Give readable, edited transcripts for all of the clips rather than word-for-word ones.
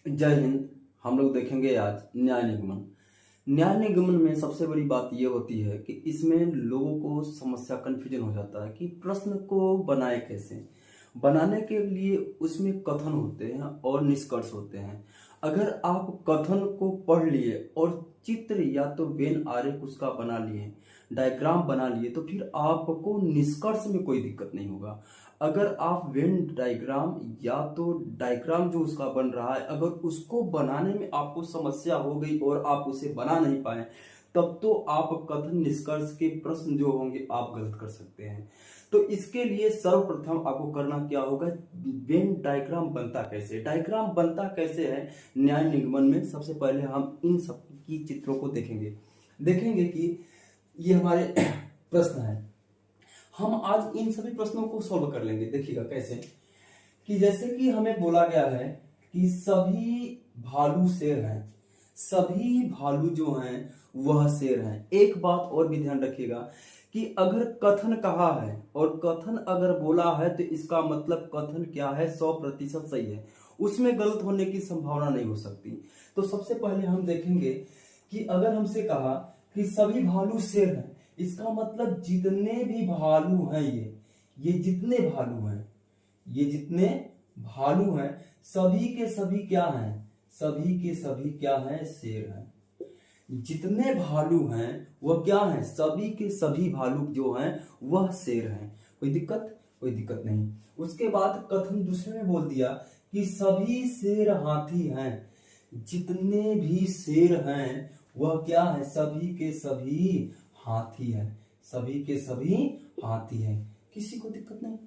जय हिंद। हम लोग देखेंगे आज न्याय निगमन। न्याय निगमन में सबसे बड़ी बात यह होती है कि इसमें लोगों को समस्या कन्फ्यूजन हो जाता है कि प्रश्न को बनाए कैसे। बनाने के लिए उसमें कथन होते हैं और निष्कर्ष होते हैं। अगर आप कथन को पढ़ लिए और चित्र या तो वेन आरेख उसका बना लिए, डायग्राम बना लिए, तो फिर आपको निष्कर्ष में कोई दिक्कत नहीं होगा। अगर आप वेन डायग्राम या तो डायग्राम जो उसका बन रहा है, अगर उसको बनाने में आपको समस्या हो गई और आप उसे बना नहीं पाए, तब तो आप कथन निष्कर्ष के प्रश्न जो होंगे आप गलत कर सकते हैं। तो इसके लिए सर्वप्रथम आपको करना क्या होगा, वेन डायग्राम बनता कैसे, डायग्राम बनता कैसे है न्याय निगमन में। सबसे पहले हम इन सब की चित्रों को देखेंगे कि ये हमारे प्रश्न है। हम आज इन सभी प्रश्नों को सॉल्व कर लेंगे। देखिएगा कैसे, कि जैसे कि हमें बोला गया है कि सभी भालू शेर हैं, सभी भालू जो हैं वह शेर हैं। एक बात और भी ध्यान रखिएगा कि अगर कथन कहा है और कथन अगर बोला है तो इसका मतलब कथन क्या है, 100% सही है, उसमें गलत होने की संभावना नहीं हो सकती। तो सबसे पहले हम देखेंगे कि अगर हमसे कहा कि सभी भालू शेर हैं, इसका मतलब जितने भी भालू हैं, ये जितने भालू हैं, ये जितने भालू हैं, सभी के सभी क्या हैं, सभी के सभी क्या हैं, शेर हैं। जितने भालू हैं वह क्या हैं, सभी के सभी भालू जो हैं वह शेर हैं। कोई दिक्कत नहीं। उसके बाद कथन दूसरे में बोल दिया कि सभी शेर हाथी हैं। जितने भी शेर हैं वह क्या है, सभी के सभी हाथी हैं, सभी के सभी हाथी हैं। किसी को दिक्कत नहीं,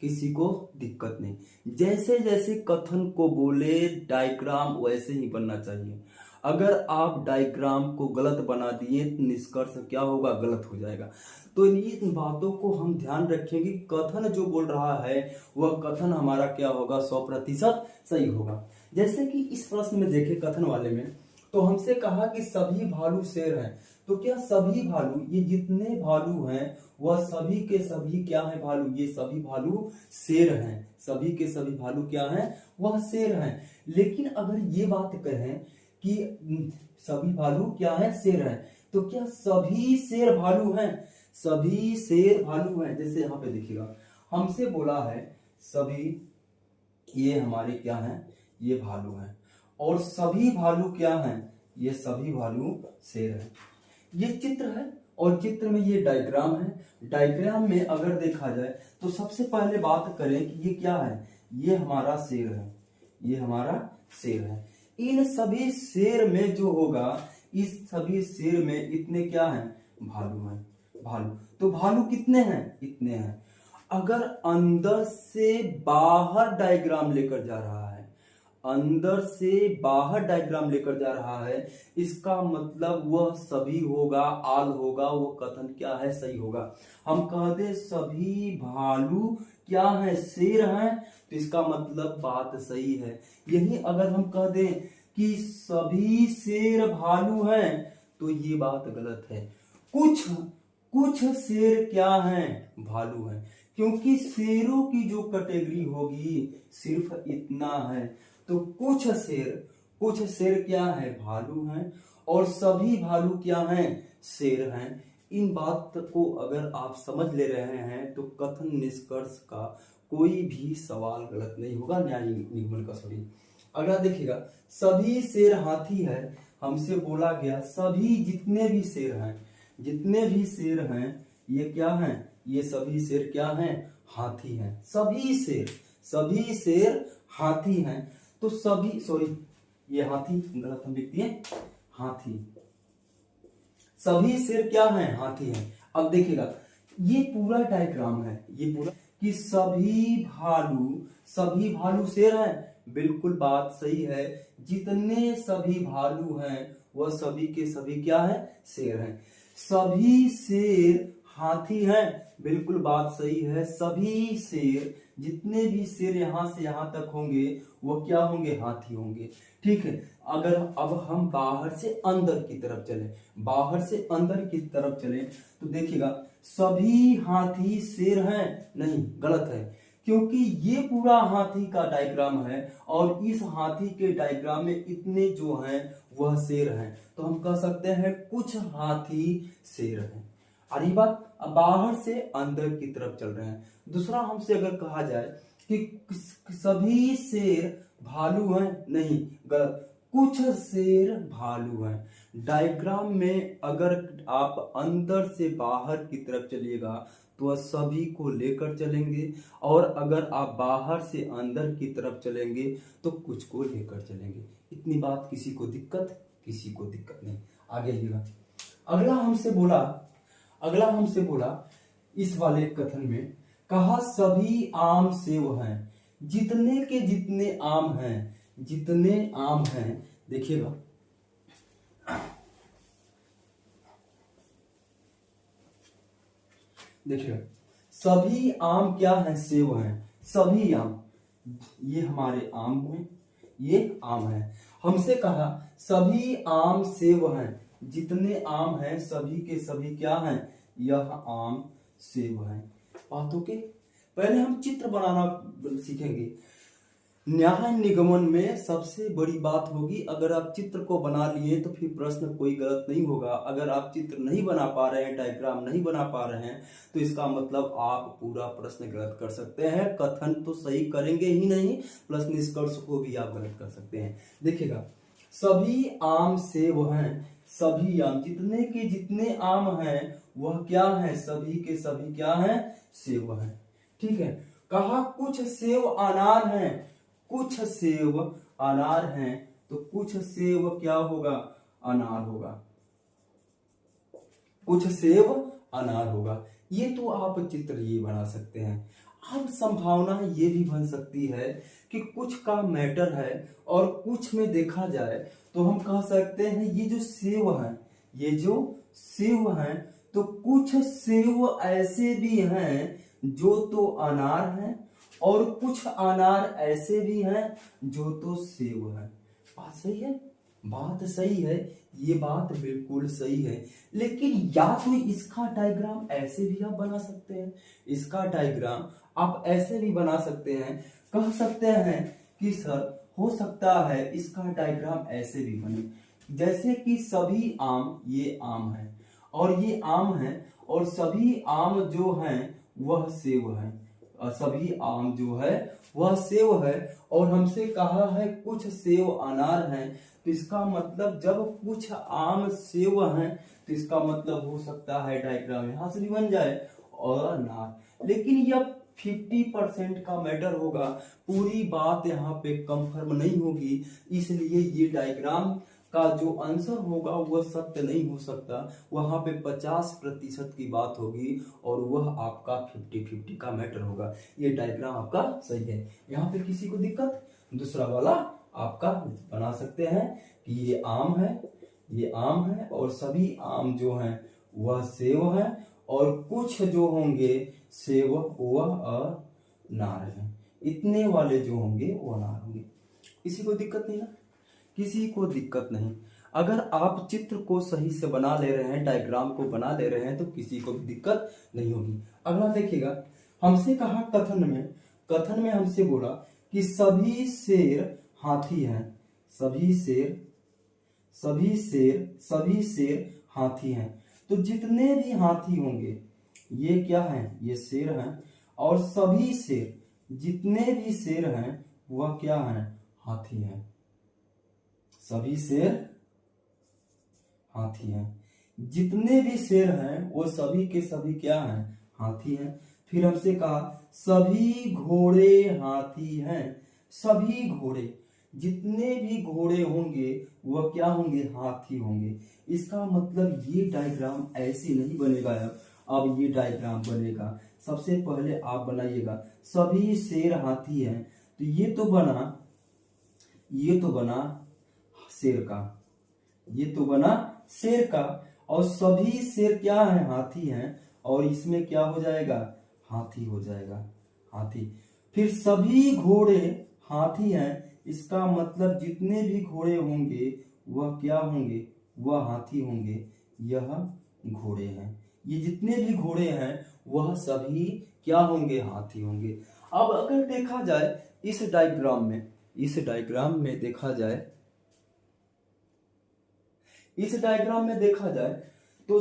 किसी को दिक्कत नहीं। जैसे जैसे कथन को बोले डायग्राम वैसे ही बनना चाहिए। अगर आप डायग्राम को गलत बना दिए तो निष्कर्ष क्या होगा, गलत हो जाएगा। तो इन बातों को हम ध्यान रखेंगे। कथन जो बोल रहा है वह कथन हमारा क्या होगा, 100% सही होगा। जैसे कि इस प्रश्न में देखे कथन वाले में, तो हमसे कहा कि सभी भालू शेर हैं। तो क्या सभी भालू, ये जितने भालू हैं वह सभी के सभी क्या है, भालू, ये सभी भालू शेर हैं। सभी के सभी भालू क्या हैं, वह शेर हैं। लेकिन अगर ये बात कहें कि सभी भालू क्या है, शेर हैं, तो क्या सभी शेर भालू हैं, सभी शेर भालू हैं। जैसे यहाँ पे देखिएगा हमसे बोला है सभी, ये हमारे क्या हैं, ये भालू हैं, और सभी भालू क्या हैं, ये सभी भालू शेर हैं। ये चित्र है और चित्र में ये डायग्राम है। डायग्राम में अगर देखा जाए तो सबसे पहले बात करें कि ये क्या है, ये हमारा शेर है, ये हमारा शेर है। इन सभी शेर में जो होगा, इस सभी शेर में इतने क्या हैं, भालू हैं, भालू। तो भालू कितने हैं, इतने हैं। अगर अंदर से बाहर डायग्राम लेकर जा रहा है, अंदर से बाहर डायग्राम लेकर जा रहा है, इसका मतलब वह सभी होगा, आल होगा, वो कथन क्या है, सही होगा। हम कह दे सभी भालू क्या है, शेर हैं, तो इसका मतलब बात सही है। यही अगर हम कह दें कि सभी शेर भालू हैं, तो ये बात गलत है। कुछ शेर क्या हैं, भालू हैं, क्योंकि शेरों की जो कैटेगरी होगी सिर्फ इतना है। तो कुछ शेर क्या है, भालू हैं, और सभी भालू क्या हैं, शेर हैं। इन बात को अगर आप समझ ले रहे हैं तो कथन निष्कर्ष का कोई भी सवाल गलत नहीं होगा न्याय निगमन का। सभी अगर देखिएगा सभी शेर हाथी है, हमसे बोला गया सभी जितने भी शेर हैं, जितने भी शेर हैं ये क्या हैं, ये सभी शेर क्या हैं, हाथी हैं। सभी शेर हाथी हैं। तो सभी, सॉरी ये हाथी गलत हम लिख दिए, हाथी, सभी शेर क्या हैं, हाथी हैं। अब देखिएगा ये पूरा डायग्राम है, ये पूरा कि सभी भालू शेर हैं, बिल्कुल बात सही है। जितने सभी भालू हैं वह सभी के सभी क्या है, शेर हैं। सभी शेर हाथी हैं, बिल्कुल बात सही है। सभी शेर, जितने भी शेर यहां से यहां तक होंगे वो क्या होंगे, हाथी होंगे। ठीक है। अगर अब हम बाहर से अंदर की तरफ चले, बाहर से अंदर की तरफ चले तो देखिएगा सभी हाथी शेर हैं, नहीं, गलत है। क्योंकि ये पूरा हाथी का डायग्राम है और इस हाथी के डायग्राम में इतने जो हैं वह शेर हैं, तो हम कह सकते हैं कुछ हाथी शेर हैं। और ये बात बाहर से अंदर की तरफ चल रहे हैं। दूसरा हमसे अगर कहा जाए कि सभी शेर भालू हैं, नहीं, गलत, कुछ शेर भालू हैं। डायग्राम में अगर आप अंदर से बाहर की तरफ चलिएगा तो सभी को लेकर चलेंगे, और अगर आप बाहर से अंदर की तरफ चलेंगे तो कुछ को लेकर चलेंगे। इतनी बात किसी को दिक्कत नहीं। आगे लिखा, अगला हमसे बोला इस वाले कथन में, कहा सभी आम सेव हैं, जितने के जितने आम हैं, देखिएगा, सभी आम क्या हैं? सेव हैं। सभी आम, ये हमारे आम हुए, ये आम है। हमसे कहा सभी आम सेव हैं, जितने आम हैं सभी के सभी क्या हैं? यह आम सेव हैं। बातों के पहले हम चित्र बनाना सीखेंगे। न्याय निगमन में सबसे बड़ी बात होगी, अगर आप चित्र को बना लिए तो फिर प्रश्न कोई गलत नहीं होगा। अगर आप चित्र नहीं बना पा रहे हैं, डायग्राम नहीं बना पा रहे हैं, तो इसका मतलब आप पूरा प्रश्न गलत कर सकते हैं। कथन तो सही करेंगे ही नहीं, प्लस निष्कर्ष को भी आप गलत कर सकते हैं। देखिएगा, सभी आम सेव हैं, सभी आम, जितने के जितने आम हैं वह क्या है? सभी के सभी क्या हैं? सेव हैं। ठीक है। कहा कुछ सेव अनार हैं, कुछ सेव अनार हैं, तो कुछ सेव क्या होगा? अनार होगा। कुछ सेव अनार होगा। ये तो आप चित्र ये बना सकते हैं। अब संभावना ये भी बन सकती है कि कुछ का मैटर है और कुछ में देखा जाए तो हम कह सकते हैं ये जो सेव हैं, तो कुछ सेव ऐसे भी हैं जो तो अनार हैं और कुछ अनार ऐसे भी हैं जो तो सेव हैं। बात सही है? बात सही है, ये बात बिल्कुल सही है। लेकिन या तो इसका डायग्राम ऐसे भी आप बना सकते हैं, इसका डायग्राम आप ऐसे भी बना सकते हैं। कह सकते हैं कि सर हो सकता है इसका डायग्राम ऐसे भी बने, जैसे कि सभी आम, ये आम है और ये आम है, और सभी आम जो हैं वह सेव हैं, सभी आम जो है वह सेव है। और हमसे कहा है कुछ सेव अनार हैं, तो इसका मतलब जब कुछ आम सेव हैं तो इसका मतलब हो सकता है डायग्राम यहां से भी बन जाए और अनार। लेकिन यह 50% का मैटर होगा, पूरी बात यहाँ पे कंफर्म नहीं होगी, इसलिए ये डायग्राम का जो आंसर होगा वह सत्य नहीं हो सकता। वहां पे 50% की बात होगी और वह आपका 50-50 का मैटर होगा। ये डायग्राम आपका सही है, यहाँ पे किसी को दिक्कत? दूसरा वाला आपका बना सकते हैं कि ये आम है और सभी आम जो हैं वह सेव हैं और कुछ जो होंगे सेव वह अनार हैं। इतने वाले जो होंगे वो अनार होंगे। किसी को दिक्कत नहीं ना? किसी को दिक्कत नहीं। अगर आप चित्र को सही से बना ले रहे हैं, डायग्राम को बना ले रहे हैं, तो किसी को भी दिक्कत नहीं होगी। अगला देखिएगा, हमसे कहा कथन में हमसे बोला कि सभी शेर हाथी हैं, सभी शेर हाथी हैं, तो जितने भी हाथी होंगे ये क्या हैं? ये शेर हैं, और सभी शेर, जितने भी शेर हैं वह क्या हैं? हाथी हैं। सभी शेर हाथी हैं, जितने भी शेर हैं वो सभी के सभी क्या हैं? हाथी हैं। फिर हमसे कहा सभी घोड़े हाथी हैं, सभी घोड़े, जितने भी घोड़े होंगे वह क्या होंगे? हाथी होंगे। इसका मतलब ये डायग्राम ऐसे नहीं बनेगा। अब ये डायग्राम बनेगा, सबसे पहले आप बनाइएगा सभी शेर हाथी हैं, तो ये तो बना शेर का, ये तो बना शेर का, और सभी शेर क्या है? हाथी हैं, और इसमें क्या हो जाएगा? हाथी हो जाएगा, हाथी। फिर सभी घोड़े हाथी हैं, इसका मतलब जितने भी घोड़े होंगे वह क्या होंगे? वह हाथी होंगे। यह घोड़े हैं, ये जितने भी घोड़े हैं वह सभी क्या होंगे? हाथी होंगे। अब अगर देखा जाए इस डायग्राम में देखा जाए तो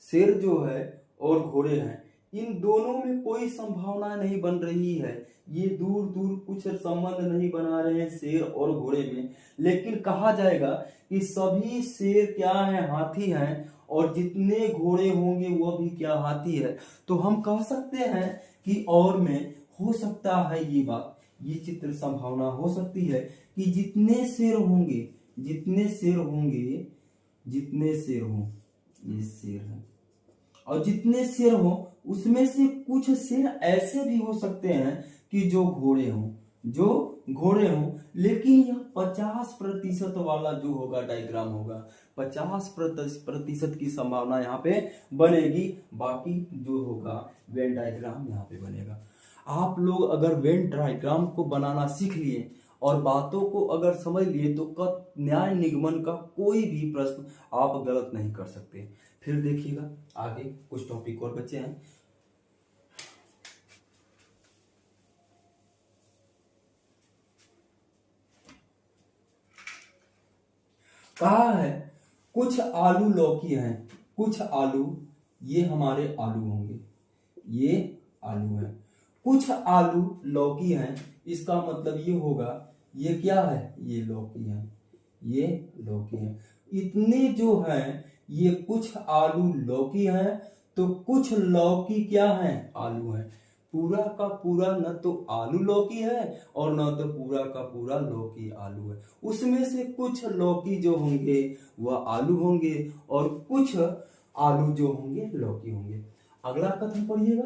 शेर जो है और घोड़े हैं, इन दोनों में कोई संभावना नहीं बन रही है। ये दूर दूर कुछ संबंध नहीं बना रहे हैं शेर और घोड़े में, लेकिन कहा जाएगा कि सभी शेर क्या है, हाथी हैं, और जितने घोड़े होंगे वह भी क्या, हाथी है। तो हम कह सकते हैं कि और में हो सकता है ये बात, ये चित्र संभावना हो सकती है कि जितने शेर हों, ये शेर है, और जितने शेर हो उसमें से कुछ शेर ऐसे भी हो सकते हैं कि जो घोड़े हों, लेकिन यह 50% वाला जो होगा डायग्राम होगा, 50% की संभावना यहाँ पे बनेगी, बाकी जो होगा वेन डायग्राम यहाँ पे बनेगा। आप लोग अगर वेन डायग्राम को बनाना सीख लिए और बातों को अगर समझ लिए तो न्याय निगमन का कोई भी प्रश्न आप गलत नहीं कर सकते। फिर देखिएगा आगे कुछ टॉपिक और बचे हैं। कहा है कुछ आलू लौकी हैं, कुछ आलू, ये हमारे आलू होंगे, ये आलू है, कुछ आलू लौकी हैं, इसका मतलब ये होगा ये क्या है, ये लौकी है, इतने जो हैं ये कुछ आलू लौकी हैं, तो कुछ लौकी क्या है, आलू है। पूरा का पूरा न तो आलू लौकी है और न तो पूरा का पूरा लौकी आलू है, उसमें से कुछ लौकी जो होंगे वह आलू होंगे और कुछ आलू जो होंगे लौकी होंगे। अगला कथन पढ़िएगा,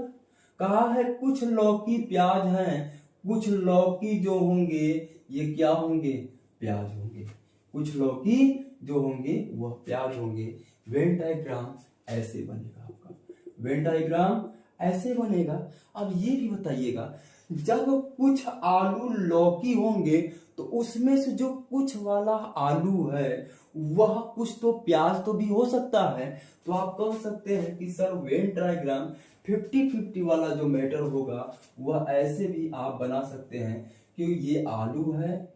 कहा है कुछ लौकी प्याज हैं, कुछ लौकी जो होंगे ये क्या होंगे, प्याज होंगे, कुछ लौकी जो होंगे वह प्याज होंगे। वेन डायग्राम ऐसे बनेगा आपका, वेन डायग्राम ऐसे बनेगा। अब ये भी बताइएगा, जब कुछ आलू लौकी होंगे तो उसमें से जो कुछ वाला आलू है वह कुछ तो प्याज तो भी हो सकता है, तो आप कह सकते हैं कि सर वेन डायग्राम 50-50 वाला जो मैटर होगा वह ऐसे भी आप बना सकते हैं कि ये आलू है,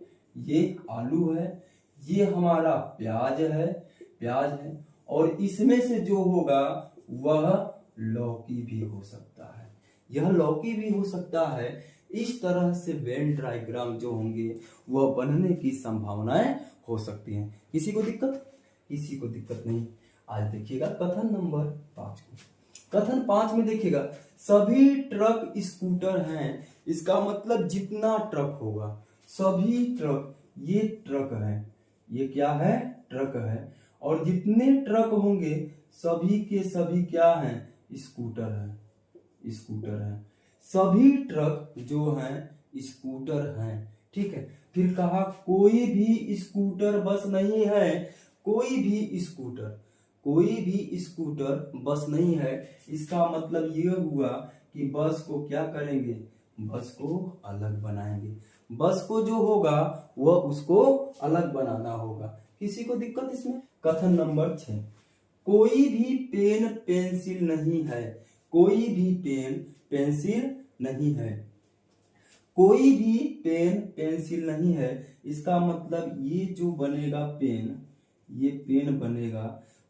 ये हमारा प्याज है, और इसमें से जो होगा वह लौकी भी हो सकता है, यह लौकी भी हो सकता है। इस तरह से वेन डायग्राम जो होंगे वह बनने की संभावनाएं हो सकती हैं। किसी को दिक्कत नहीं। आज देखिएगा कथन नंबर 5 को। कथन 5 में देखिएगा, सभी ट्रक स्कूटर हैं, इसका मतलब जितना ट्रक होगा, सभी ट्रक, ये ट्रक है, ये क्या है, ट्रक है, और जितने ट्रक होंगे सभी के सभी क्या हैं, स्कूटर है, सभी ट्रक जो हैं स्कूटर हैं, ठीक है। फिर कहा कोई भी स्कूटर बस नहीं है, कोई भी स्कूटर बस नहीं है, इसका मतलब ये हुआ कि बस को क्या करेंगे, बस को अलग बनाएंगे, बस को जो होगा वह उसको अलग बनाना होगा। किसी को दिक्कत इसमें। कथन नंबर 6, कोई भी पेन पेंसिल नहीं है, कोई भी पेन पेंसिल नहीं है, इसका मतलब ये जो बनेगा पेन, ये पेन बनेगा,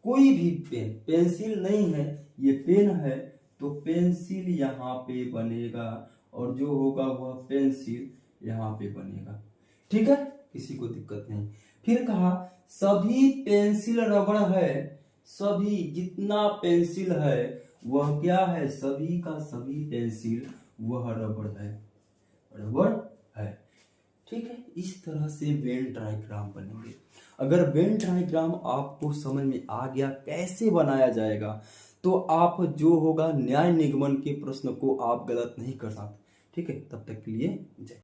कोई भी पेन, पेंसिल नहीं है ये पेन है, तो पेंसिल यहाँ पे बनेगा और जो होगा वह पेंसिल यहाँ पे बनेगा, ठीक है, किसी को दिक्कत नहीं। फिर कहा सभी पेंसिल रबड़ है, सभी जितना पेंसिल है वह क्या है, सभी का सभी पेंसिल वह रबड़ है, ठीक है। इस तरह से वेन डायग्राम बनेंगे। अगर वेन डायग्राम आपको समझ में आ गया कैसे बनाया जाएगा, तो आप जो होगा न्याय निगमन के प्रश्न को आप गलत नहीं कर सकते, ठीक है। तब तक के लिए जय।